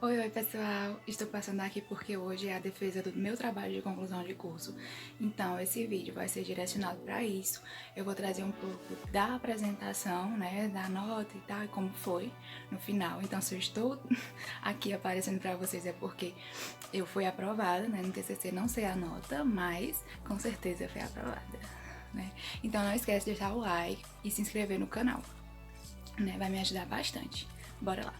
Oi, pessoal! Estou passando aqui porque hoje é a defesa do meu trabalho de conclusão de curso. Então, esse vídeo vai ser direcionado para isso. Eu vou trazer um pouco da apresentação, né, da nota e tal, e como foi no final. Então, se eu estou aqui aparecendo para vocês é porque eu fui aprovada, né, no TCC, não sei a nota, mas com certeza eu fui aprovada, né? Então, não esquece de deixar o like e se inscrever no canal, né? Vai me ajudar bastante. Bora lá!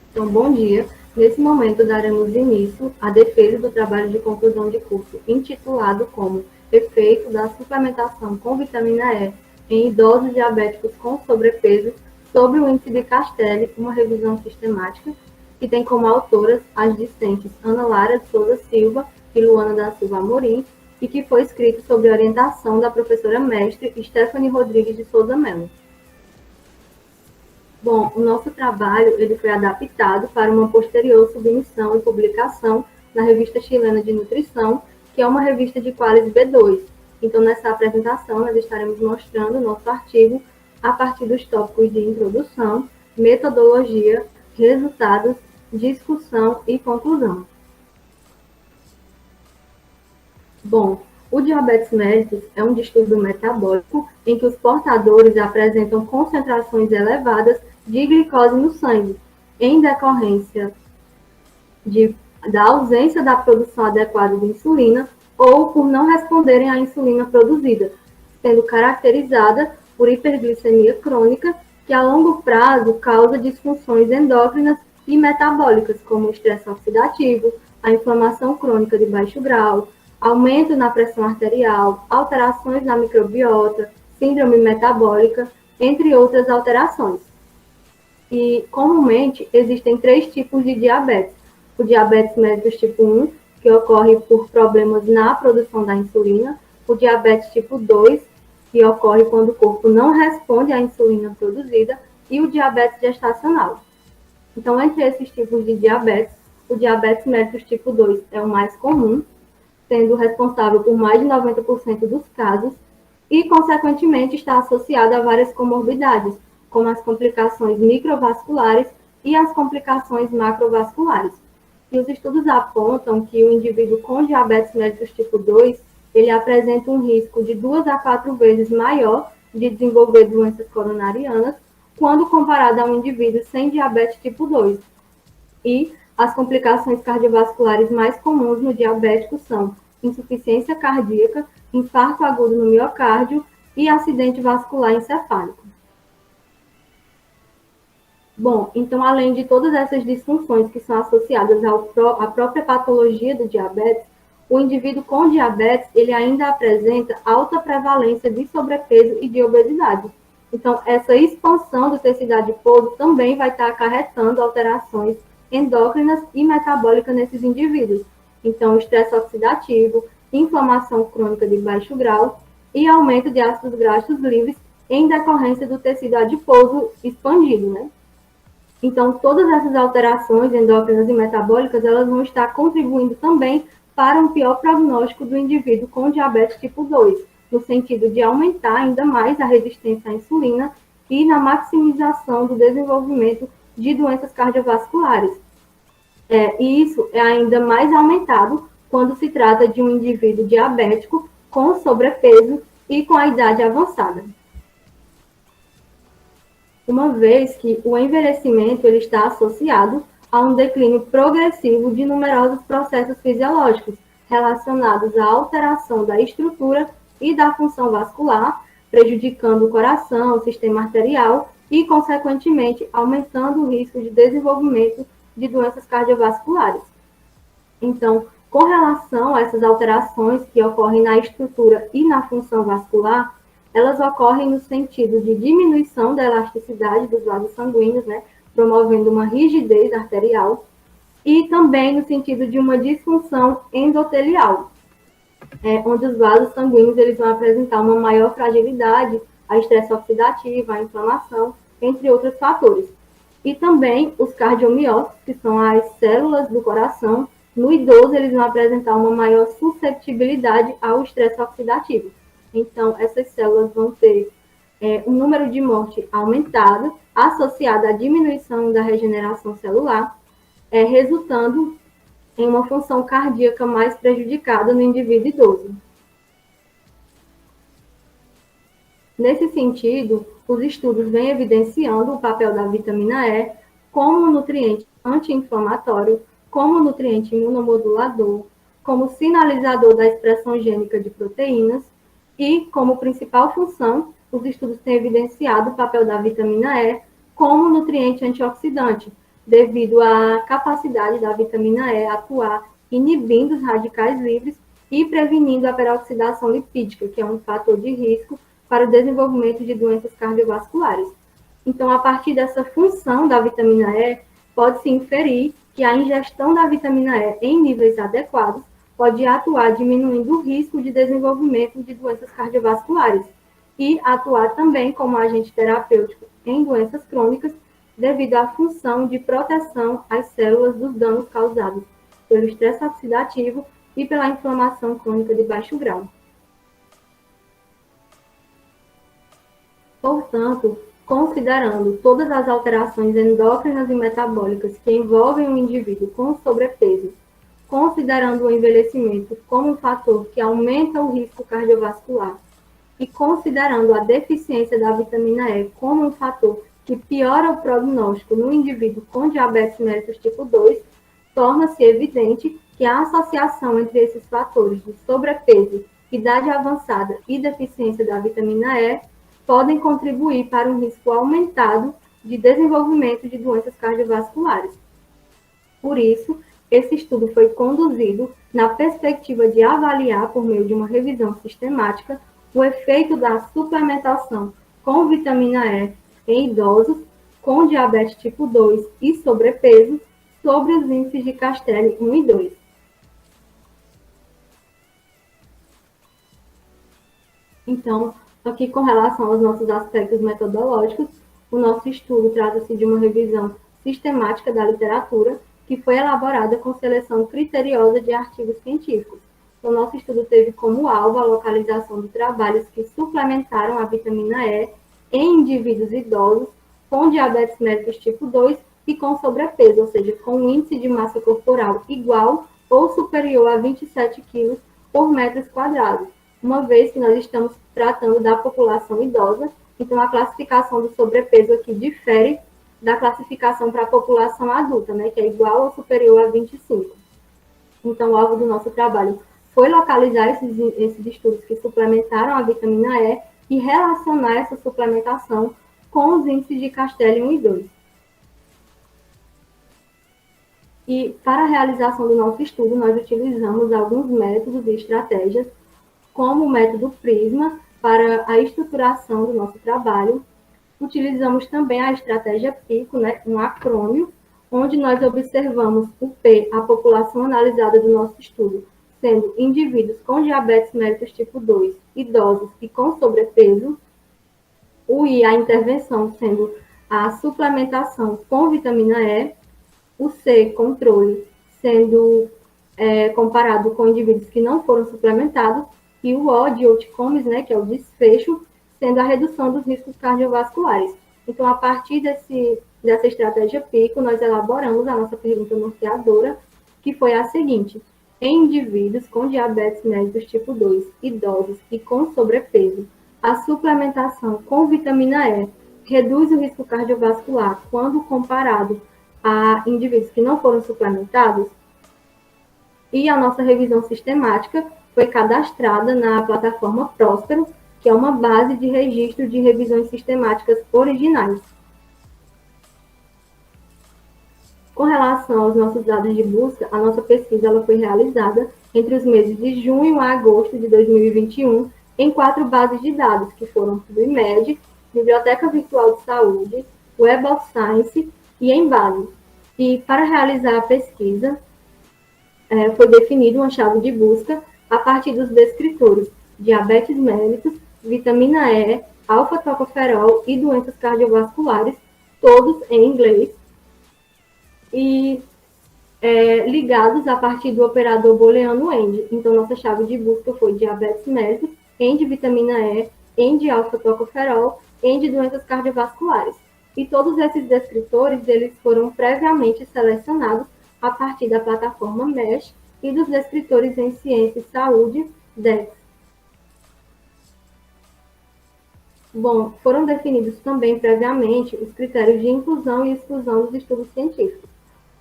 Então, bom dia. Nesse momento, daremos início à defesa do trabalho de conclusão de curso, intitulado como Efeito da suplementação com vitamina E em idosos diabéticos com sobrepeso sobre o índice de Castelli, uma revisão sistemática, que tem como autoras as discentes Ana Lara de Souza Silva e Luana da Silva Amorim, e que foi escrito sob orientação da professora mestre Stephanie Rodrigues de Souza Mello. Bom, o nosso trabalho ele foi adaptado para uma posterior submissão e publicação na Revista Chilena de Nutrição, que é uma revista de Qualis B2. Então, nessa apresentação, nós estaremos mostrando o nosso artigo a partir dos tópicos de introdução, metodologia, resultados, discussão e conclusão. Bom, o diabetes mellitus é um distúrbio metabólico em que os portadores apresentam concentrações elevadas de glicose no sangue, em decorrência da ausência da produção adequada de insulina ou por não responderem à insulina produzida, sendo caracterizada por hiperglicemia crônica, que a longo prazo causa disfunções endócrinas e metabólicas, como o estresse oxidativo, a inflamação crônica de baixo grau, aumento na pressão arterial, alterações na microbiota, síndrome metabólica, entre outras alterações. E, comumente, existem três tipos de diabetes. O diabetes mellitus tipo 1, que ocorre por problemas na produção da insulina. O diabetes tipo 2, que ocorre quando o corpo não responde à insulina produzida. E o diabetes gestacional. Então, entre esses tipos de diabetes, o diabetes mellitus tipo 2 é o mais comum, sendo responsável por mais de 90% dos casos e, consequentemente, está associado a várias comorbidades, como as complicações microvasculares e as complicações macrovasculares. E os estudos apontam que o indivíduo com diabetes mellitus tipo 2, ele apresenta um risco de 2 a 4 vezes maior de desenvolver doenças coronarianas quando comparado a um indivíduo sem diabetes tipo 2. E as complicações cardiovasculares mais comuns no diabético são insuficiência cardíaca, infarto agudo no miocárdio e acidente vascular encefálico. Bom, então, além de todas essas disfunções que são associadas à própria patologia do diabetes, o indivíduo com diabetes, ele ainda apresenta alta prevalência de sobrepeso e de obesidade. Então, essa expansão do tecido adiposo também vai estar acarretando alterações endócrinas e metabólicas nesses indivíduos. Então, estresse oxidativo, inflamação crônica de baixo grau e aumento de ácidos graxos livres em decorrência do tecido adiposo expandido, né? Então, todas essas alterações endócrinas e metabólicas, elas vão estar contribuindo também para um pior prognóstico do indivíduo com diabetes tipo 2, no sentido de aumentar ainda mais a resistência à insulina e na maximização do desenvolvimento de doenças cardiovasculares. E isso é ainda mais aumentado quando se trata de um indivíduo diabético com sobrepeso e com a idade avançada. Uma vez que o envelhecimento ele está associado a um declínio progressivo de numerosos processos fisiológicos relacionados à alteração da estrutura e da função vascular, prejudicando o coração, o sistema arterial e, consequentemente, aumentando o risco de desenvolvimento de doenças cardiovasculares. Então, com relação a essas alterações que ocorrem na estrutura e na função vascular, elas ocorrem no sentido de diminuição da elasticidade dos vasos sanguíneos, né, promovendo uma rigidez arterial, e também no sentido de uma disfunção endotelial, onde os vasos sanguíneos eles vão apresentar uma maior fragilidade, a estresse oxidativo, a inflamação, entre outros fatores. E também os cardiomiócitos, que são as células do coração, no idoso eles vão apresentar uma maior susceptibilidade ao estresse oxidativo. Então, essas células vão ter o número de morte aumentado, associado à diminuição da regeneração celular, resultando em uma função cardíaca mais prejudicada no indivíduo idoso. Nesse sentido, os estudos vêm evidenciando o papel da vitamina E como nutriente anti-inflamatório, como nutriente imunomodulador, como sinalizador da expressão gênica de proteínas e, como principal função, os estudos têm evidenciado o papel da vitamina E como nutriente antioxidante, devido à capacidade da vitamina E atuar inibindo os radicais livres e prevenindo a peroxidação lipídica, que é um fator de risco para o desenvolvimento de doenças cardiovasculares. Então, a partir dessa função da vitamina E, pode-se inferir que a ingestão da vitamina E em níveis adequados pode atuar diminuindo o risco de desenvolvimento de doenças cardiovasculares e atuar também como agente terapêutico em doenças crônicas devido à função de proteção às células dos danos causados pelo estresse oxidativo e pela inflamação crônica de baixo grau. Portanto, considerando todas as alterações endócrinas e metabólicas que envolvem o indivíduo com sobrepeso, considerando o envelhecimento como um fator que aumenta o risco cardiovascular e considerando a deficiência da vitamina E como um fator que piora o prognóstico no indivíduo com diabetes mellitus tipo 2, torna-se evidente que a associação entre esses fatores de sobrepeso, idade avançada e deficiência da vitamina E podem contribuir para um risco aumentado de desenvolvimento de doenças cardiovasculares. Por isso, esse estudo foi conduzido na perspectiva de avaliar, por meio de uma revisão sistemática, o efeito da suplementação com vitamina E em idosos com diabetes tipo 2 e sobrepeso sobre os índices de Castelli 1 e 2. Então, aqui com relação aos nossos aspectos metodológicos, o nosso estudo trata-se de uma revisão sistemática da literatura que foi elaborada com seleção criteriosa de artigos científicos. O nosso estudo teve como alvo a localização de trabalhos que suplementaram a vitamina E em indivíduos idosos com diabetes mellitus tipo 2 e com sobrepeso, ou seja, com um índice de massa corporal igual ou superior a 27 kg por metros quadrados, uma vez que nós estamos tratando da população idosa, então a classificação do sobrepeso aqui difere da classificação para a população adulta, né, que é igual ou superior a 25. Então, o alvo do nosso trabalho foi localizar esses estudos que suplementaram a vitamina E e relacionar essa suplementação com os índices de Castelli 1 e 2. E para a realização do nosso estudo, nós utilizamos alguns métodos e estratégias, como o método PRISMA, para a estruturação do nosso trabalho. Utilizamos também a estratégia PICO, né, um acrônimo, onde nós observamos o P, a população analisada do nosso estudo, sendo indivíduos com diabetes mellitus tipo 2, idosos e com sobrepeso. O I, a intervenção, sendo a suplementação com vitamina E. O C, controle, sendo comparado com indivíduos que não foram suplementados. E o O, de outcomes, né, que é o desfecho, sendo a redução dos riscos cardiovasculares. Então, a partir dessa estratégia PICO, nós elaboramos a nossa pergunta norteadora, que foi a seguinte: em indivíduos com diabetes mellitus tipo 2, idosos e com sobrepeso, a suplementação com vitamina E reduz o risco cardiovascular quando comparado a indivíduos que não foram suplementados? E a nossa revisão sistemática foi cadastrada na plataforma Próspero, que é uma base de registro de revisões sistemáticas originais. Com relação aos nossos dados de busca, a nossa pesquisa ela foi realizada entre os meses de junho a agosto de 2021 em 4 bases de dados, que foram PubMed, Biblioteca Virtual de Saúde, Web of Science e Embase. E para realizar a pesquisa, foi definida uma chave de busca a partir dos descritores diabetes mellitus, vitamina E, alfa-tocoferol e doenças cardiovasculares, todos em inglês, e ligados a partir do operador booleano END. Então, nossa chave de busca foi diabetes mellitus, END vitamina E, END alfa-tocoferol em de doenças cardiovasculares. E todos esses descritores, eles foram previamente selecionados a partir da plataforma MESH e dos descritores em ciência e saúde, DEX. Bom, foram definidos também previamente os critérios de inclusão e exclusão dos estudos científicos,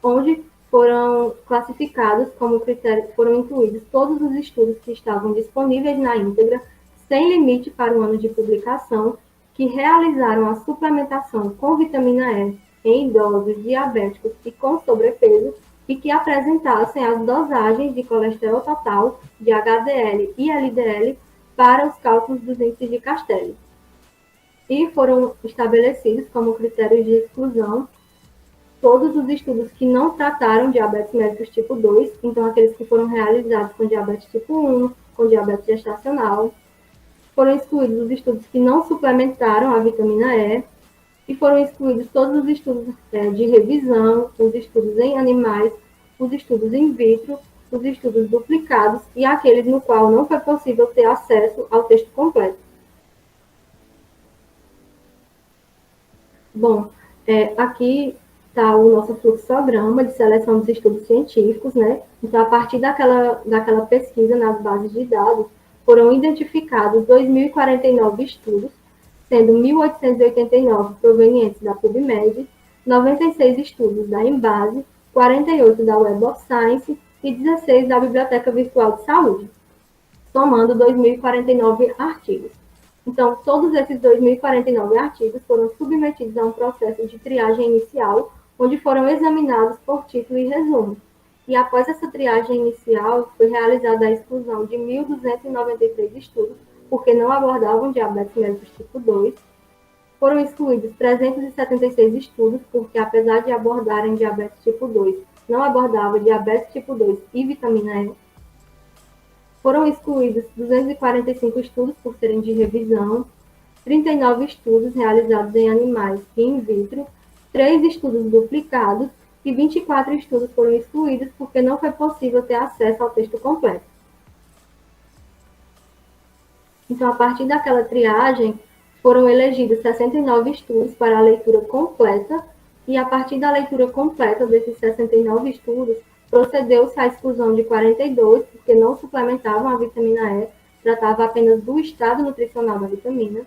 onde foram classificados como critério, foram incluídos todos os estudos que estavam disponíveis na íntegra, sem limite para o ano de publicação, que realizaram a suplementação com vitamina E em idosos, diabéticos e com sobrepeso, e que apresentassem as dosagens de colesterol total, de HDL e LDL para os cálculos dos índices de Castelli. E foram estabelecidos como critérios de exclusão todos os estudos que não trataram diabetes mellitus tipo 2, então aqueles que foram realizados com diabetes tipo 1, com diabetes gestacional. Foram excluídos os estudos que não suplementaram a vitamina E, e foram excluídos todos os estudos de revisão, os estudos em animais, os estudos in vitro, os estudos duplicados e aqueles no qual não foi possível ter acesso ao texto completo. Bom, aqui está o nosso fluxograma de seleção dos estudos científicos, né? Então, a partir daquela pesquisa nas bases de dados, foram identificados 2.049 estudos, sendo 1.889 provenientes da PubMed, 96 estudos da Embase, 48 da Web of Science e 16 da Biblioteca Virtual de Saúde, somando 2.049 artigos. Então, todos esses 2.049 artigos foram submetidos a um processo de triagem inicial, onde foram examinados por título e resumo. E após essa triagem inicial, foi realizada a exclusão de 1.293 estudos, porque não abordavam diabetes mellitus tipo 2. Foram excluídos 376 estudos, porque apesar de abordarem diabetes tipo 2, não abordavam diabetes tipo 2 e vitamina E. Foram excluídos 245 estudos por serem de revisão, 39 estudos realizados em animais e in vitro, 3 estudos duplicados e 24 estudos foram excluídos porque não foi possível ter acesso ao texto completo. Então, a partir daquela triagem, foram elegidos 69 estudos para a leitura completa e, a partir da leitura completa desses 69 estudos, procedeu-se à exclusão de 42, porque não suplementavam a vitamina E, tratava apenas do estado nutricional da vitamina.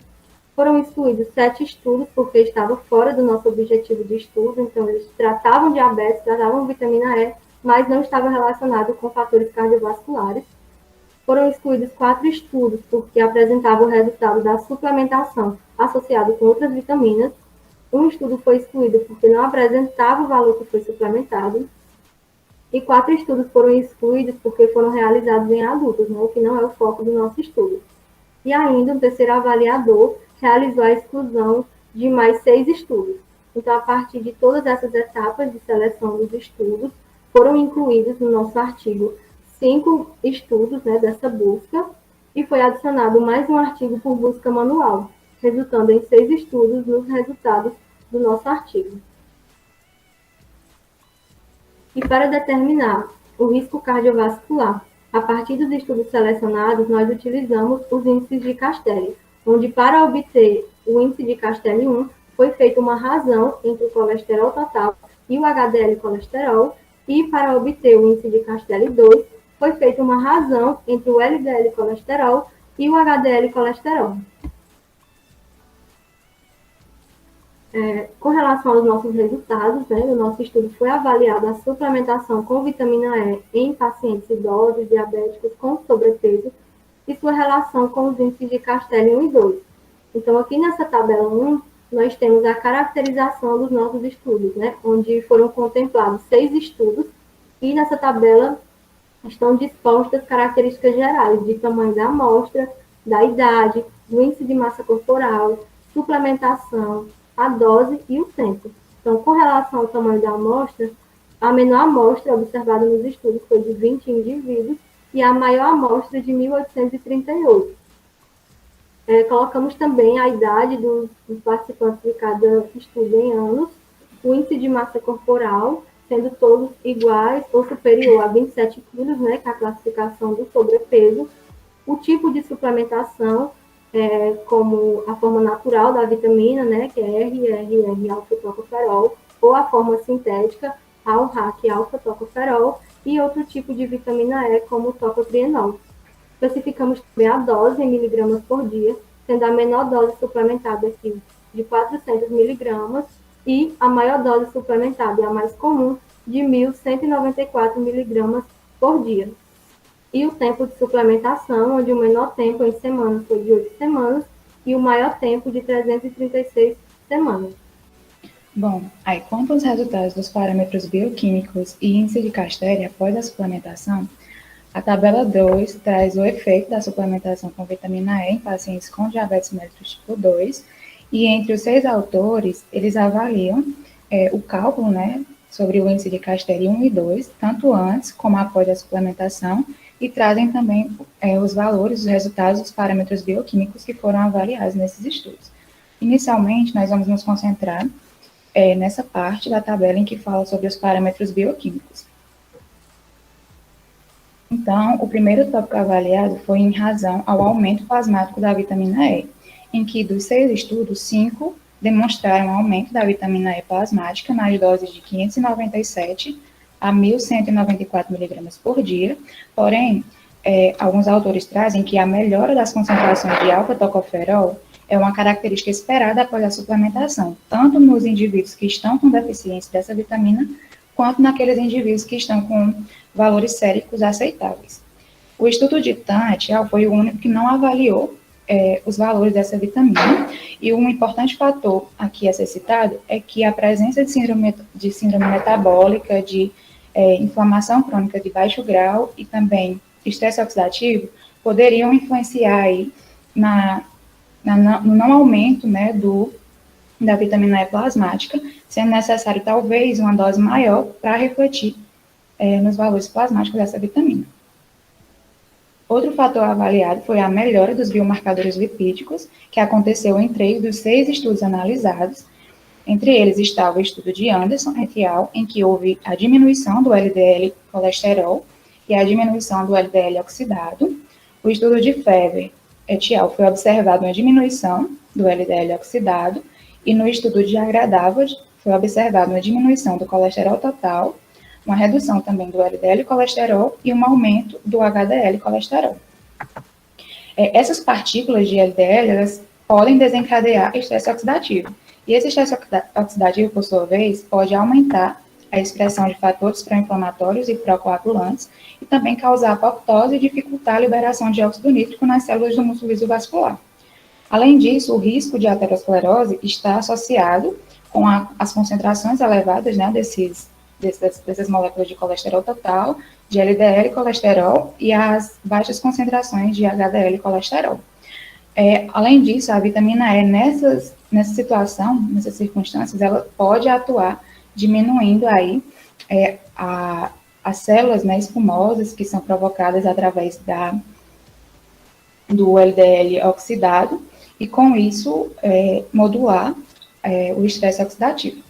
Foram excluídos 7 estudos, porque estavam fora do nosso objetivo de estudo, então eles tratavam diabetes, tratavam vitamina E, mas não estava relacionado com fatores cardiovasculares. Foram excluídos 4 estudos, porque apresentavam o resultado da suplementação associado com outras vitaminas. Um estudo foi excluído porque não apresentava o valor que foi suplementado. E 4 estudos foram excluídos porque foram realizados em adultos, né, o que não é o foco do nosso estudo. E ainda, um terceiro avaliador realizou a exclusão de mais 6 estudos. Então, a partir de todas essas etapas de seleção dos estudos, foram incluídos no nosso artigo 5 estudos, né, dessa busca, e foi adicionado mais um artigo por busca manual, resultando em 6 estudos nos resultados do nosso artigo. E para determinar o risco cardiovascular, a partir dos estudos selecionados, nós utilizamos os índices de Castelli, onde para obter o índice de Castelli-1 foi feita uma razão entre o colesterol total e o HDL colesterol, e para obter o índice de Castelli-2 foi feita uma razão entre o LDL colesterol e o HDL colesterol. Com relação aos nossos resultados, né, o nosso estudo foi avaliado a suplementação com vitamina E em pacientes idosos, diabéticos com sobrepeso e sua relação com os índices de Castelli 1 e 2. Então, aqui nessa tabela 1, nós temos a caracterização dos nossos estudos, né, onde foram contemplados 6 estudos e nessa tabela estão dispostas características gerais de tamanho da amostra, da idade, do índice de massa corporal, suplementação, a dose e o tempo. Então, com relação ao tamanho da amostra, a menor amostra observada nos estudos foi de 20 indivíduos e a maior amostra de 1.838. Colocamos também a idade dos participantes de cada estudo em anos, o índice de massa corporal, sendo todos iguais ou superior a 27 quilos, né, que é a classificação do sobrepeso, o tipo de suplementação, como a forma natural da vitamina, né, que é RRR-alfa-tocoferol, ou a forma sintética, AL-RAC-alfa-tocoferol, e outro tipo de vitamina E, como o tocotrienol. Especificamos também a dose em miligramas por dia, sendo a menor dose suplementada aqui de 400 miligramas e a maior dose suplementada, e a mais comum, de 1.194 miligramas por dia. E o tempo de suplementação, onde o menor tempo em semanas foi de 8 semanas e o maior tempo de 336 semanas. Bom, aí quanto aos resultados dos parâmetros bioquímicos e índice de Casteri após a suplementação, a tabela 2 traz o efeito da suplementação com vitamina E em pacientes com diabetes mellitus tipo 2, e entre os 6 autores, eles avaliam o cálculo, né, sobre o índice de Casteri 1 e 2, tanto antes como após a suplementação, e trazem também os valores, os resultados dos parâmetros bioquímicos que foram avaliados nesses estudos. Inicialmente, nós vamos nos concentrar nessa parte da tabela em que fala sobre os parâmetros bioquímicos. Então, o primeiro tópico avaliado foi em razão ao aumento plasmático da vitamina E, em que dos 6 estudos, 5 demonstraram aumento da vitamina E plasmática nas doses de 597 a 1.194 miligramas por dia, porém, alguns autores trazem que a melhora das concentrações de alfa-tocoferol é uma característica esperada após a suplementação, tanto nos indivíduos que estão com deficiência dessa vitamina, quanto naqueles indivíduos que estão com valores séricos aceitáveis. O estudo de Tant foi o único que não avaliou os valores dessa vitamina, e um importante fator aqui a ser citado é que a presença de síndrome metabólica, de inflamação crônica de baixo grau e também estresse oxidativo poderiam influenciar aí no não aumento, né, da vitamina E plasmática, sendo necessário talvez uma dose maior para refletir nos valores plasmáticos dessa vitamina. Outro fator avaliado foi a melhora dos biomarcadores lipídicos, que aconteceu em 3 dos 6 estudos analisados. Entre eles estava o estudo de Anderson et al., em que houve a diminuição do LDL colesterol e a diminuição do LDL oxidado. O estudo de Fever et al. Foi observado uma diminuição do LDL oxidado, e no estudo de Agradava foi observada uma diminuição do colesterol total, uma redução também do LDL colesterol e um aumento do HDL colesterol. Essas partículas de LDL, elas podem desencadear estresse oxidativo. E esse estresse oxidativo, por sua vez, pode aumentar a expressão de fatores pró-inflamatórios e pró-coagulantes e também causar apoptose e dificultar a liberação de óxido nítrico nas células do músculo lisovascular. Além disso, o risco de aterosclerose está associado com as concentrações elevadas, né, dessas moléculas de colesterol total, de LDL colesterol e as baixas concentrações de HDL colesterol. Além disso, a vitamina E nessa situação, nessas circunstâncias, ela pode atuar diminuindo aí as células, né, espumosas que são provocadas através do LDL oxidado e, com isso, modular o estresse oxidativo.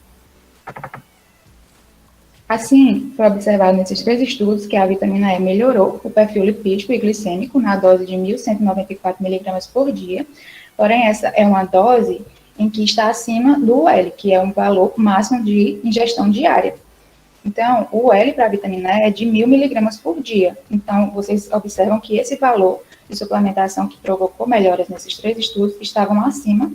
Assim, foi observado nesses 3 estudos que a vitamina E melhorou o perfil lipídico e glicêmico na dose de 1.194 miligramas por dia, porém essa é uma dose em que está acima do L, que é um valor máximo de ingestão diária. Então, o L para a vitamina E é de 1.000 miligramas por dia. Então, vocês observam que esse valor de suplementação que provocou melhoras nesses 3 estudos estavam acima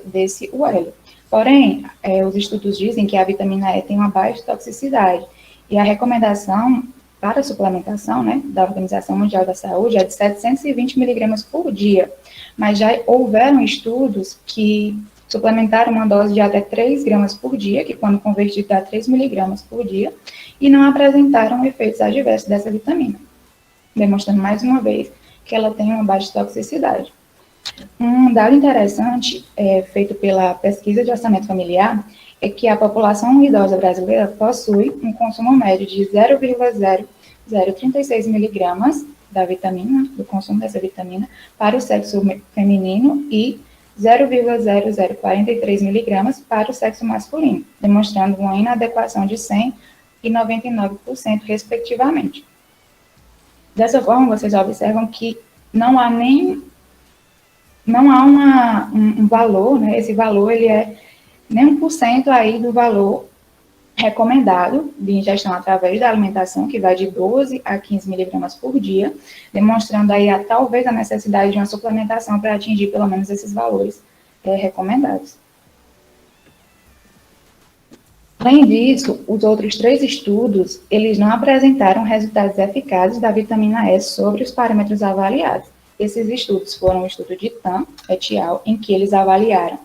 desse UL. Porém, os estudos dizem que a vitamina E tem uma baixa toxicidade, e a recomendação para a suplementação, né, da Organização Mundial da Saúde é de 720 miligramas por dia, mas já houveram estudos que suplementaram uma dose de até 3 gramas por dia, que quando convertido dá 3 miligramas por dia, e não apresentaram efeitos adversos dessa vitamina, demonstrando mais uma vez que ela tem uma baixa toxicidade. Um dado interessante feito pela pesquisa de orçamento familiar é que a população idosa brasileira possui um consumo médio de 0,0036 miligramas da vitamina, do consumo dessa vitamina, para o sexo feminino e 0,0043 miligramas para o sexo masculino, demonstrando uma inadequação de 100% e 99%, respectivamente. Dessa forma, vocês observam que não há nem não há um valor, né? Esse valor ele é nem 1% aí do valor recomendado de ingestão através da alimentação, que vai de 12 a 15 miligramas por dia, demonstrando aí talvez a necessidade de uma suplementação para atingir pelo menos esses valores recomendados. Além disso, os outros 3 estudos, eles não apresentaram resultados eficazes da vitamina E sobre os parâmetros avaliados. Esses estudos foram o estudo de Tan et al., em que eles avaliaram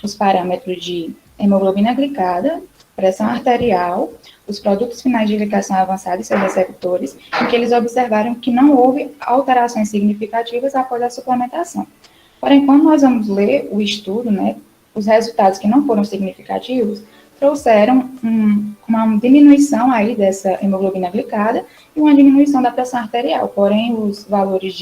os parâmetros de hemoglobina glicada, pressão arterial, os produtos finais de glicação avançada e seus receptores, em que eles observaram que não houve alterações significativas após a suplementação. Porém, quando nós vamos ler o estudo, né, os resultados que não foram significativos trouxeram uma diminuição aí dessa hemoglobina glicada e uma diminuição da pressão arterial. Porém, os valores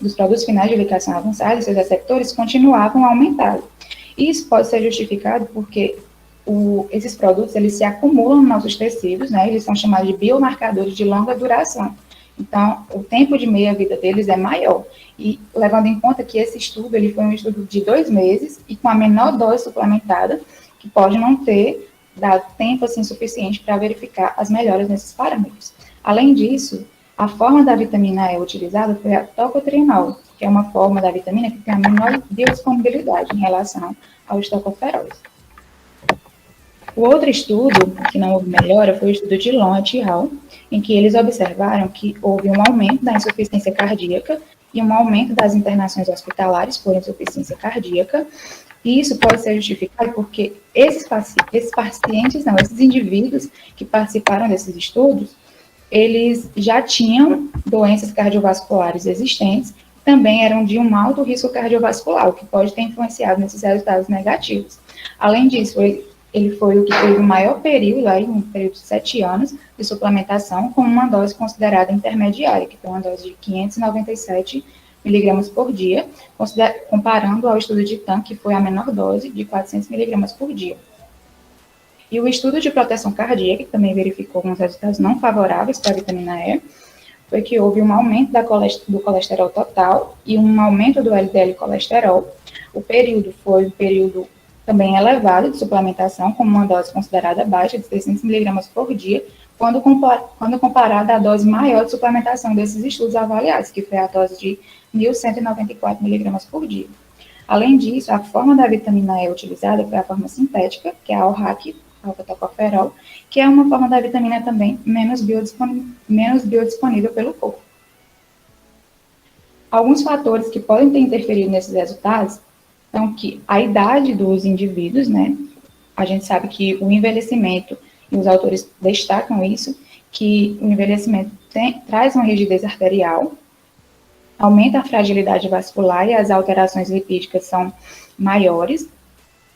dos produtos finais de glicação avançada e seus receptores continuavam aumentados. Isso pode ser justificado porque esses produtos eles se acumulam nos nossos tecidos, né? Eles são chamados de biomarcadores de longa duração. Então, o tempo de meia-vida deles é maior. E levando em conta que esse estudo ele foi um estudo de 2 meses e com a menor dose suplementada, que pode não ter dado tempo assim, suficiente para verificar as melhoras nesses parâmetros. Além disso, a forma da vitamina E utilizada foi a tocotrienol, que é uma forma da vitamina que tem a menor biodisponibilidade em relação aos tocoferóis. O outro estudo, que não houve melhora, foi o estudo de Long et al., em que eles observaram que houve um aumento da insuficiência cardíaca e um aumento das internações hospitalares por insuficiência cardíaca, e isso pode ser justificado porque esses indivíduos que participaram desses estudos, eles já tinham doenças cardiovasculares existentes, também eram de um alto risco cardiovascular, o que pode ter influenciado nesses resultados negativos. Além disso, ele foi o que teve o maior período, aí, um período de 7 anos, de suplementação, com uma dose considerada intermediária, que foi uma dose de 597 miligramas por dia, comparando ao estudo de Tan, que foi a menor dose, de 400 miligramas por dia. E o estudo de proteção cardíaca, que também verificou alguns resultados não favoráveis para a vitamina E, foi que houve um aumento do colesterol total e um aumento do LDL colesterol. O período foi um período também elevado de suplementação, com uma dose considerada baixa, de 600 miligramas por dia, quando comparada à dose maior de suplementação desses estudos avaliados, que foi a dose de 1.194 miligramas por dia. Além disso, a forma da vitamina E utilizada foi a forma sintética, que é a ORAC, alfa-tocoferol, que é uma forma da vitamina também menos biodisponível pelo corpo. Alguns fatores que podem ter interferido nesses resultados são que a idade dos indivíduos, né? A gente sabe que o envelhecimento, e os autores destacam isso, que o envelhecimento traz uma rigidez arterial, aumenta a fragilidade vascular e as alterações lipídicas são maiores,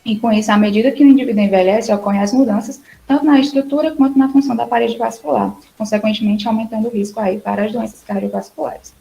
e com isso, à medida que o indivíduo envelhece, ocorrem as mudanças tanto na estrutura quanto na função da parede vascular, consequentemente aumentando o risco aí para as doenças cardiovasculares.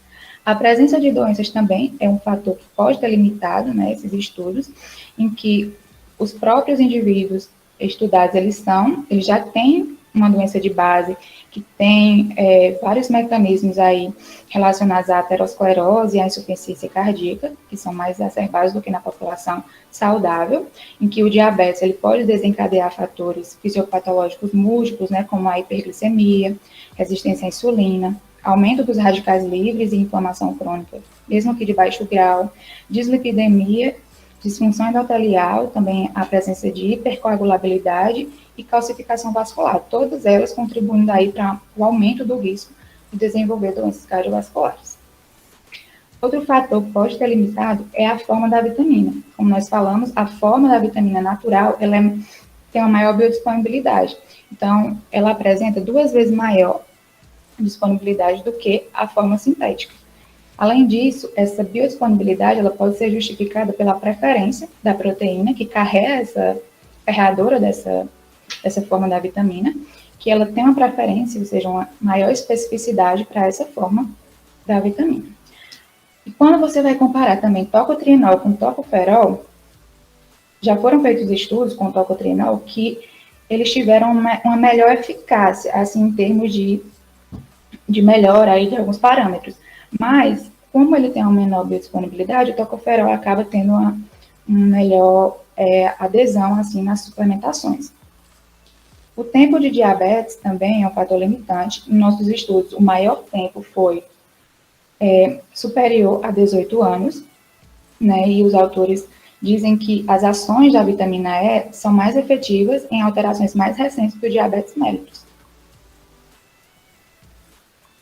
A presença de doenças também é um fator que pode ter limitado, né, esses estudos, em que os próprios indivíduos estudados, eles já têm uma doença de base, que tem vários mecanismos aí relacionados à aterosclerose e à insuficiência cardíaca, que são mais exacerbados do que na população saudável, em que o diabetes ele pode desencadear fatores fisiopatológicos múltiplos, né, como a hiperglicemia, resistência à insulina, aumento dos radicais livres e inflamação crônica, mesmo que de baixo grau, dislipidemia, disfunção endotelial, também a presença de hipercoagulabilidade e calcificação vascular, todas elas contribuindo aí para o aumento do risco de desenvolver doenças cardiovasculares. Outro fator que pode ter limitado é a forma da vitamina. Como nós falamos, a forma da vitamina natural, ela tem uma maior biodisponibilidade. Então, ela apresenta 2 vezes maior disponibilidade do que a forma sintética. Além disso, essa biodisponibilidade ela pode ser justificada pela preferência da proteína que carrega essa carreadora dessa forma da vitamina, que ela tem uma preferência, ou seja, uma maior especificidade para essa forma da vitamina. E quando você vai comparar também tocotrienol com tocoferol, já foram feitos estudos com tocotrienol que eles tiveram uma melhor eficácia, assim, em termos de melhora aí de alguns parâmetros. Mas como ele tem uma menor biodisponibilidade, o tocoferol acaba tendo uma melhor adesão assim, nas suplementações. O tempo de diabetes também é um fator limitante. Em nossos estudos, o maior tempo foi superior a 18 anos, né? E os autores dizem que as ações da vitamina E são mais efetivas em alterações mais recentes do diabetes mellitus.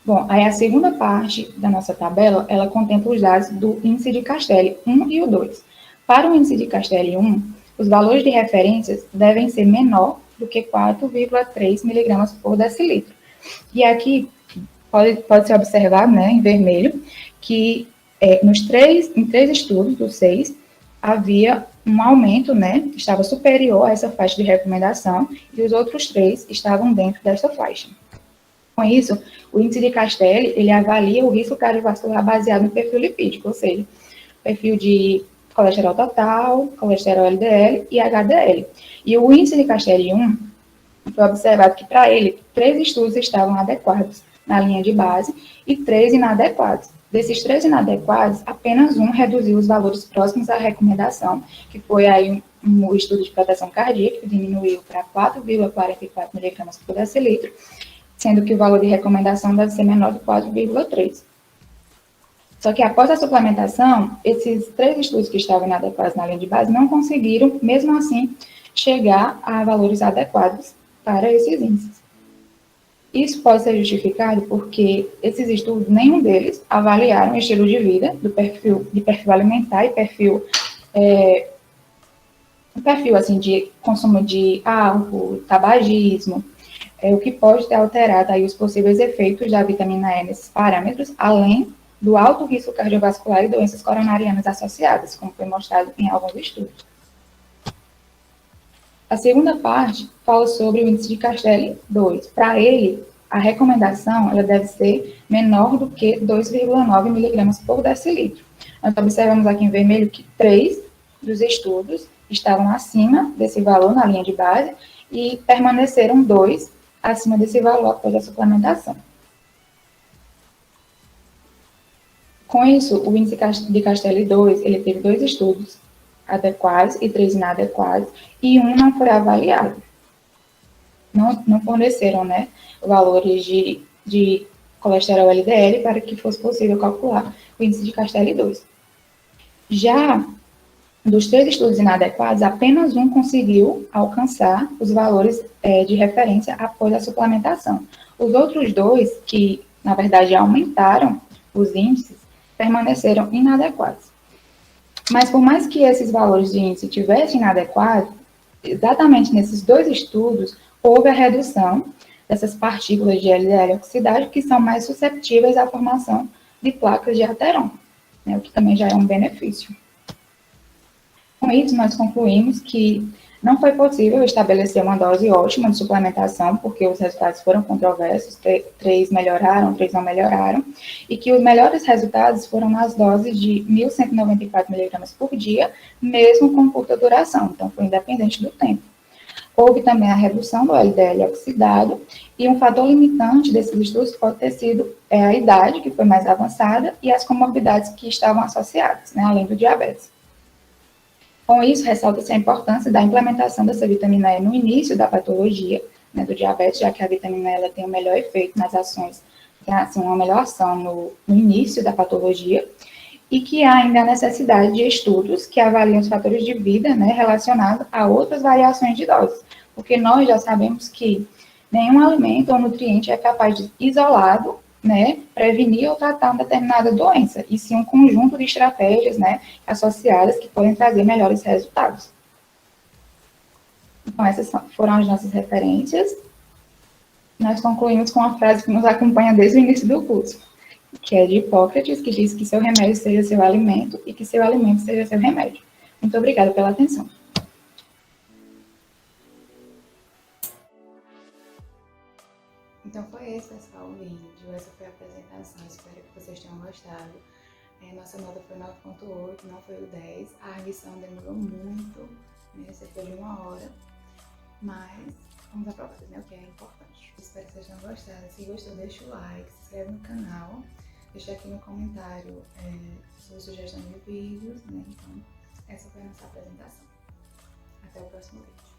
Bom, aí a segunda parte da nossa tabela, ela contempla os dados do índice de Castelli 1 e o 2. Para o índice de Castelli 1, os valores de referências devem ser menor do que 4,3 miligramas por decilitro. E aqui pode-se observar, né, em vermelho, que em três estudos dos 6, havia um aumento, né, estava superior a essa faixa de recomendação, e os outros 3 estavam dentro dessa faixa. Com isso, o índice de Castelli, ele avalia o risco cardiovascular baseado no perfil lipídico, ou seja, perfil de colesterol total, colesterol LDL e HDL. E o índice de Castelli 1, foi observado que para ele, 3 estudos estavam adequados na linha de base e 3 inadequados. Desses 3 inadequados, apenas um reduziu os valores próximos à recomendação, que foi aí um estudo de proteção cardíaca, que diminuiu para 4,44 miligramas por decilitro, sendo que o valor de recomendação deve ser menor de 4,3. Só que após a suplementação, esses 3 estudos que estavam inadequados na linha de base não conseguiram, mesmo assim, chegar a valores adequados para esses índices. Isso pode ser justificado porque esses estudos, nenhum deles avaliaram o estilo de vida, de perfil alimentar e perfil assim, de consumo de álcool, tabagismo, o que pode ter alterado aí os possíveis efeitos da vitamina E nesses parâmetros, além do alto risco cardiovascular e doenças coronarianas associadas, como foi mostrado em alguns estudos. A segunda parte fala sobre o índice de Castelli 2. Para ele, a recomendação ela deve ser menor do que 2,9 miligramas por decilitro. Nós observamos aqui em vermelho que 3 dos estudos estavam acima desse valor na linha de base e permaneceram 2 acima desse valor após a suplementação. Com isso, o índice de Castelli 2, ele teve 2 estudos adequados e 3 inadequados, e um não foi avaliado. Não forneceram, né, valores de colesterol LDL para que fosse possível calcular o índice de Castelli 2. Já dos 3 estudos inadequados, apenas um conseguiu alcançar os valores de referência após a suplementação. Os outros 2, que na verdade aumentaram os índices, permaneceram inadequados. Mas por mais que esses valores de índice tivessem inadequados, exatamente nesses 2 estudos, houve a redução dessas partículas de LDL oxidado que são mais susceptíveis à formação de placas de ateroma, né, o que também já é um benefício. Com isso, nós concluímos que não foi possível estabelecer uma dose ótima de suplementação, porque os resultados foram controversos, 3 melhoraram, 3 não melhoraram, e que os melhores resultados foram nas doses de 1.194 miligramas por dia, mesmo com curta duração, então foi independente do tempo. Houve também a redução do LDL oxidado, e um fator limitante desses estudos pode ter sido a idade, que foi mais avançada, e as comorbidades que estavam associadas, né, além do diabetes. Com isso, ressalta-se a importância da implementação dessa vitamina E no início da patologia, né, do diabetes, já que a vitamina E ela tem um melhor efeito nas ações, tem assim, uma melhor ação no início da patologia, e que há ainda a necessidade de estudos que avaliem os fatores de vida, né, relacionados a outras variações de doses, porque nós já sabemos que nenhum alimento ou nutriente é capaz de, isolado, né, prevenir ou tratar uma determinada doença, e sim um conjunto de estratégias, né, associadas que podem trazer melhores resultados. Então, essas foram as nossas referências. Nós concluímos com uma frase que nos acompanha desde o início do curso, que é de Hipócrates, que diz que seu remédio seja seu alimento e que seu alimento seja seu remédio. Muito obrigada pela atenção. Então foi esse, pessoal, o vídeo. Essa foi a apresentação. Espero que vocês tenham gostado. Nossa nota foi 9,8, não foi o 10. A arguição demorou muito, né? Cerca de 1 hora. Mas vamos aprovados, né? O que é importante. Espero que vocês tenham gostado. Se gostou, deixa o like, se inscreve no canal, deixa aqui no comentário sua sugestão de vídeos, né? Então, essa foi a nossa apresentação. Até o próximo vídeo.